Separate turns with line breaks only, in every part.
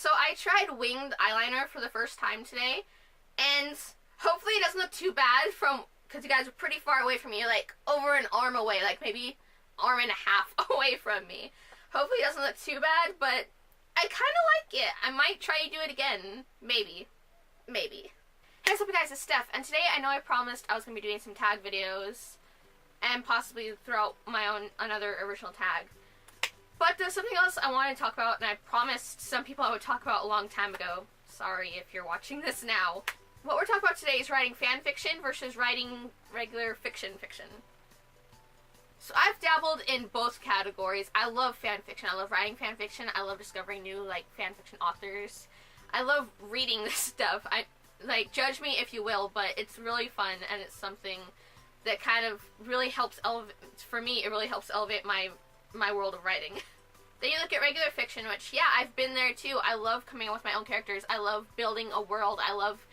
So I tried winged eyeliner for the first time today, and hopefully it doesn't look too bad because you guys are pretty far away from me, like over an arm away, like maybe arm and a half away from me. Hopefully it doesn't look too bad, but I kind of like it. I might try to do it again. Maybe. Hey, what's up guys, it's Steph, and today I know I promised I was going to be doing some tag videos, and possibly throw out my own another original tag. But there's something else I wanted to talk about, and I promised some people I would talk about a long time ago. Sorry if you're watching this now. What we're talking about today is writing fan fiction versus writing regular fiction. So I've dabbled in both categories. I love fan fiction. I love writing fan fiction. I love discovering new fan fiction authors. I love reading this stuff. Judge me if you will, but it's really fun, and it's something that kind of really helps elevate, for me, it really helps elevate my world of writing. Then you look at regular fiction, which, yeah, I've been there too. I love coming up with my own characters. I love building a world. I love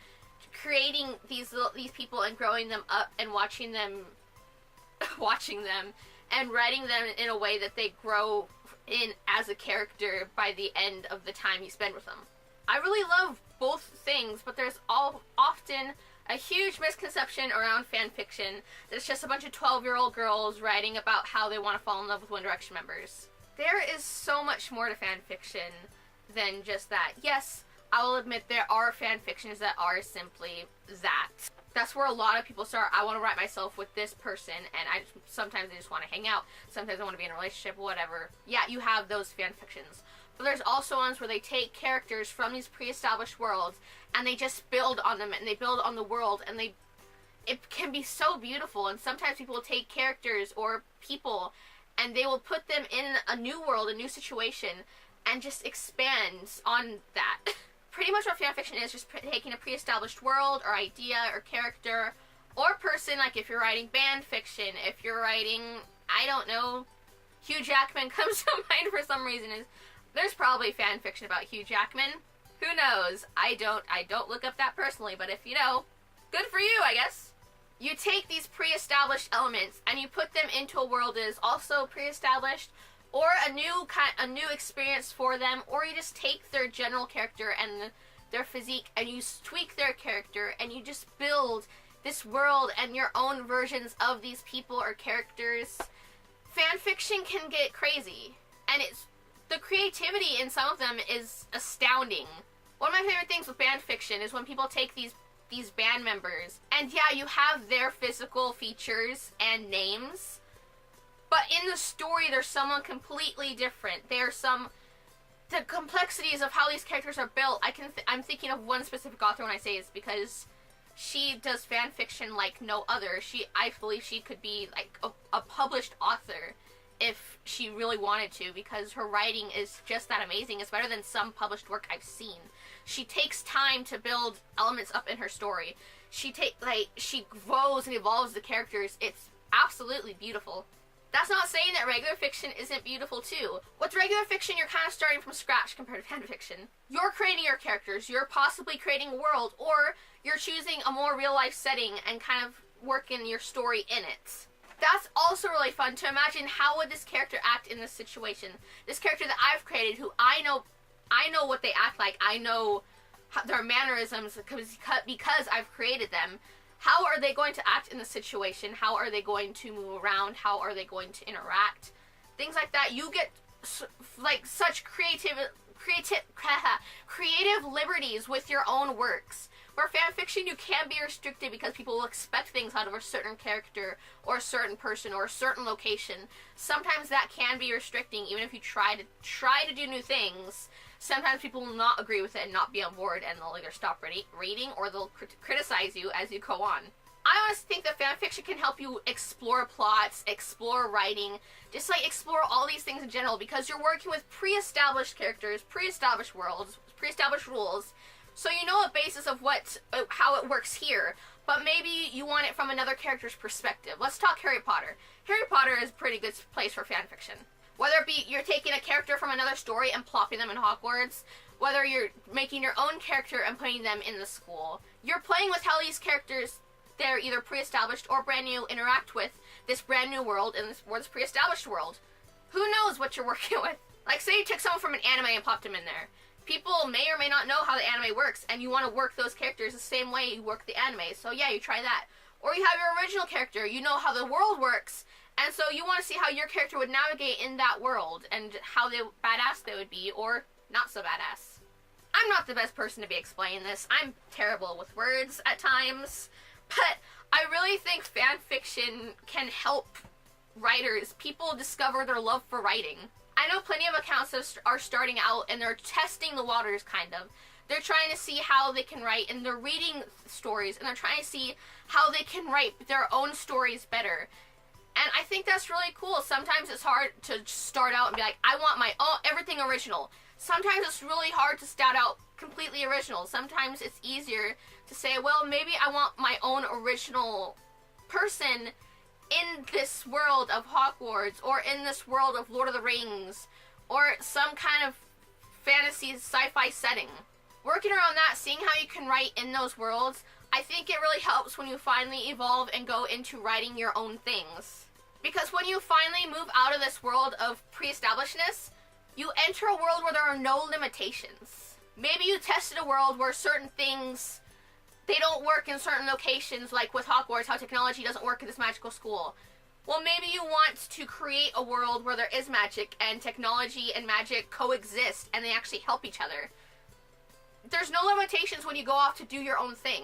creating these people and growing them up and watching them and writing them in a way that they grow in as a character by the end of the time you spend with them. I really love both things, but there's often a huge misconception around fan fiction that it's just a bunch of 12-year-old girls writing about how they want to fall in love with One Direction members. There is so much more to fan fiction than just that. Yes, I will admit there are fan fictions that are simply that. That's where a lot of people start. I want to write myself with this person, and sometimes I just want to hang out. Sometimes I want to be in a relationship, whatever. Yeah, you have those fan fictions. But there's also ones where they take characters from these pre-established worlds and they just build on them, and they build on the world, and it can be so beautiful. And sometimes people will take characters or people and they will put them in a new world, a new situation, and just expand on that. Pretty much what fanfiction is, just taking a pre-established world or idea or character or person. Like if you're writing band fiction, if you're writing, I don't know, Hugh Jackman comes to mind for some reason. There's probably fan fiction about Hugh Jackman. Who knows? I don't look up that personally, but if you know, good for you, I guess. You take these pre-established elements and you put them into a world that is also pre-established, or a new experience for them, or you just take their general character and their physique and you tweak their character and you just build this world and your own versions of these people or characters. Fan fiction can get crazy, and the creativity in some of them is astounding. One of my favorite things with band fiction is when people take these band members, and yeah, you have their physical features and names, but in the story there's someone completely different. The complexities of how these characters are built. I'm thinking of one specific author when I say this, because she does fan fiction like no other. I believe she could be like a published author if she really wanted to, because her writing is just that amazing. It's better than some published work I've seen. She takes time to build elements up in her story. She grows and evolves the characters. It's absolutely beautiful. That's not saying that regular fiction isn't beautiful too. With regular fiction, you're kind of starting from scratch compared to fan fiction. You're creating your characters, you're possibly creating a world, or you're choosing a more real-life setting and kind of working your story in it. That's also really fun to imagine. How would this character act in this situation? This character that I've created, who I know what they act like. I know their mannerisms because I've created them. How are they going to act in the situation? How are they going to move around? How are they going to interact? Things like that. You get such creative liberties with your own works. Where fan fiction, you can be restricted because people will expect things out of a certain character or a certain person or a certain location. Sometimes that can be restricting, even if you try to do new things. Sometimes people will not agree with it and not be on board, and they'll either stop reading or they'll criticize you as you go on. I honestly think that fan fiction can help you explore plots, explore writing, just explore all these things in general, because you're working with pre-established characters, pre-established worlds, pre-established rules. So you know a basis of how it works here, but maybe you want it from another character's perspective. Let's talk Harry Potter. Harry Potter is a pretty good place for fan fiction. Whether it be you're taking a character from another story and plopping them in Hogwarts, whether you're making your own character and putting them in the school, you're playing with how these characters, they're either pre-established or brand new, interact with this brand new world and this pre-established world. Who knows what you're working with? Like, say you took someone from an anime and plopped them in there. people may or may not know how the anime works, and you want to work those characters the same way you work the anime. So yeah, you try that. Or you have your original character, you know how the world works, and so you want to see how your character would navigate in that world, and how badass they would be, or not so badass. I'm not the best person to be explaining this. I'm terrible with words at times, but I really think fanfiction can help writers, people discover their love for writing. I know plenty of accounts that are starting out and they're testing the waters, kind of. They're trying to see how they can write, and they're reading stories, and they're trying to see how they can write their own stories better. And I think that's really cool. Sometimes it's hard to start out and be like, I want my own, everything original. Sometimes it's really hard to start out completely original. Sometimes it's easier to say, well, maybe I want my own original person in this world of Hogwarts, or in this world of Lord of the Rings, or some kind of fantasy sci-fi setting. Working around that, seeing how you can write in those worlds, I think it really helps when you finally evolve and go into writing your own things. Because when you finally move out of this world of pre-establishedness, you enter a world where there are no limitations. Maybe you tested a world where certain things, they don't work in certain locations, like with Hogwarts, how technology doesn't work in this magical school. Well, maybe you want to create a world where there is magic, and technology and magic coexist, and they actually help each other. There's no limitations when you go off to do your own thing.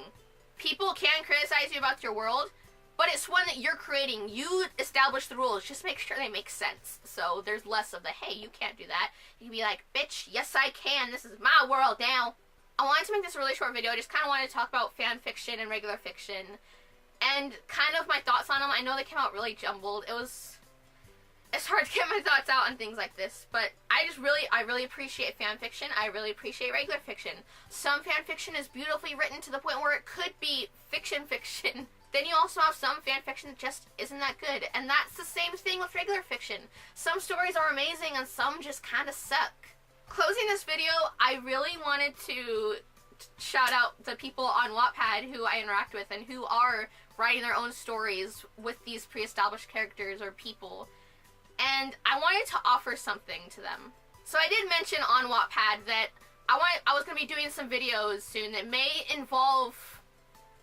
People can criticize you about your world, but it's one that you're creating. You establish the rules. Just make sure they make sense. So there's less of the, hey, you can't do that. You can be like, bitch, yes I can. This is my world now. I wanted to make this a really short video. I just kind of wanted to talk about fan fiction and regular fiction, and kind of my thoughts on them. I know they came out really jumbled. It's hard to get my thoughts out on things like this, but I really appreciate fan fiction. I really appreciate regular fiction. Some fan fiction is beautifully written to the point where it could be fiction. Then you also have some fan fiction that just isn't that good, and that's the same thing with regular fiction. Some stories are amazing and some just kind of suck. Closing this video, I really wanted to shout out the people on Wattpad who I interact with and who are writing their own stories with these pre-established characters or people. And I wanted to offer something to them. So I did mention on Wattpad that I was going to be doing some videos soon that may involve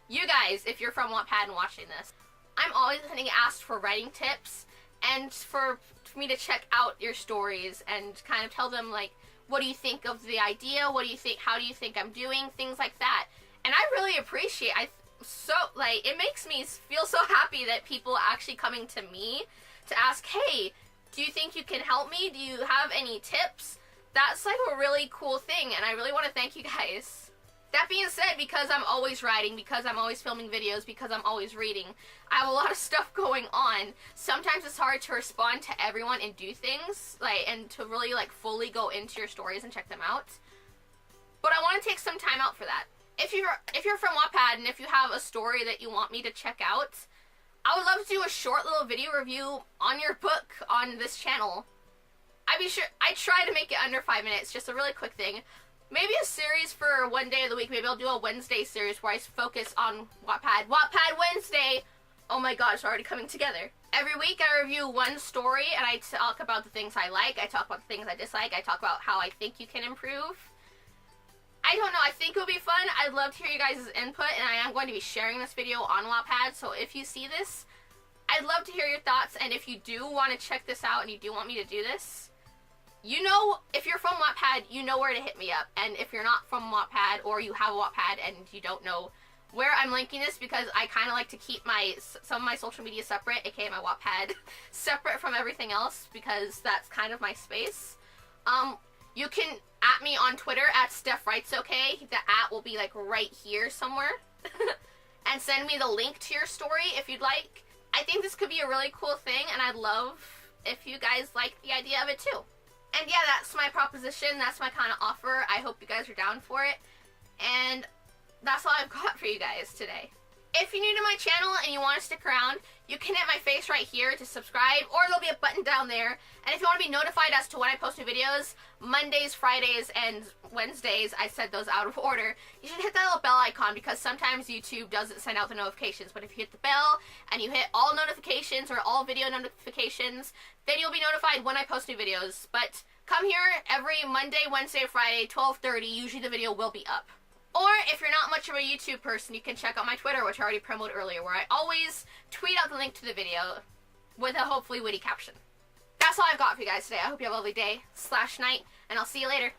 you guys, if you're from Wattpad and watching this. I'm always getting asked for writing tips, and for me to check out your stories and kind of tell them, like, what do you think of the idea? What do you think? How do you think I'm doing? Things like that. And I really appreciate, it makes me feel so happy that people are actually coming to me to ask, hey, do you think you can help me? Do you have any tips? That's like a really cool thing, and I really want to thank you guys. That being said, because I'm always writing, because I'm always filming videos, because I'm always reading, I have a lot of stuff going on. Sometimes it's hard to respond to everyone and do things, and to really, fully go into your stories and check them out. But I want to take some time out for that. If you're from Wattpad and if you have a story that you want me to check out, I would love to do a short little video review on your book on this channel. I try to make it under 5 minutes, just a really quick thing. Maybe a series for one day of the week. Maybe I'll do a Wednesday series where I focus on Wattpad. Wattpad Wednesday! Oh my god, it's already coming together. Every week I review one story and I talk about the things I like, I talk about the things I dislike, I talk about how I think you can improve. I don't know, I think it'll be fun. I'd love to hear you guys' input, and I am going to be sharing this video on Wattpad, so if you see this, I'd love to hear your thoughts, and if you do want to check this out and you do want me to do this, you know, if you're from Wattpad, you know where to hit me up. And if you're not from Wattpad, or you have a Wattpad and you don't know where I'm linking this, because I kind of like to keep some of my social media separate, aka my Wattpad, separate from everything else, because that's kind of my space. You can at me on Twitter at Steph Writes Okay. The at will be right here somewhere. And send me the link to your story if you'd like. I think this could be a really cool thing, and I'd love if you guys like the idea of it too. And yeah, that's my proposition, that's my kind of offer. I hope you guys are down for it. And that's all I've got for you guys today. If you're new to my channel and you want to stick around, you can hit my face right here to subscribe, or there'll be a button down there. And if you want to be notified as to when I post new videos, Mondays, Fridays, and Wednesdays, I said those out of order, you should hit that little bell icon, because sometimes YouTube doesn't send out the notifications. But if you hit the bell and you hit all notifications or all video notifications, then you'll be notified when I post new videos. But come here every Monday, Wednesday, Friday, 12:30. Usually the video will be up. Or, if you're not much of a YouTube person, you can check out my Twitter, which I already promoted earlier, where I always tweet out the link to the video with a hopefully witty caption. That's all I've got for you guys today. I hope you have a lovely day / night, and I'll see you later.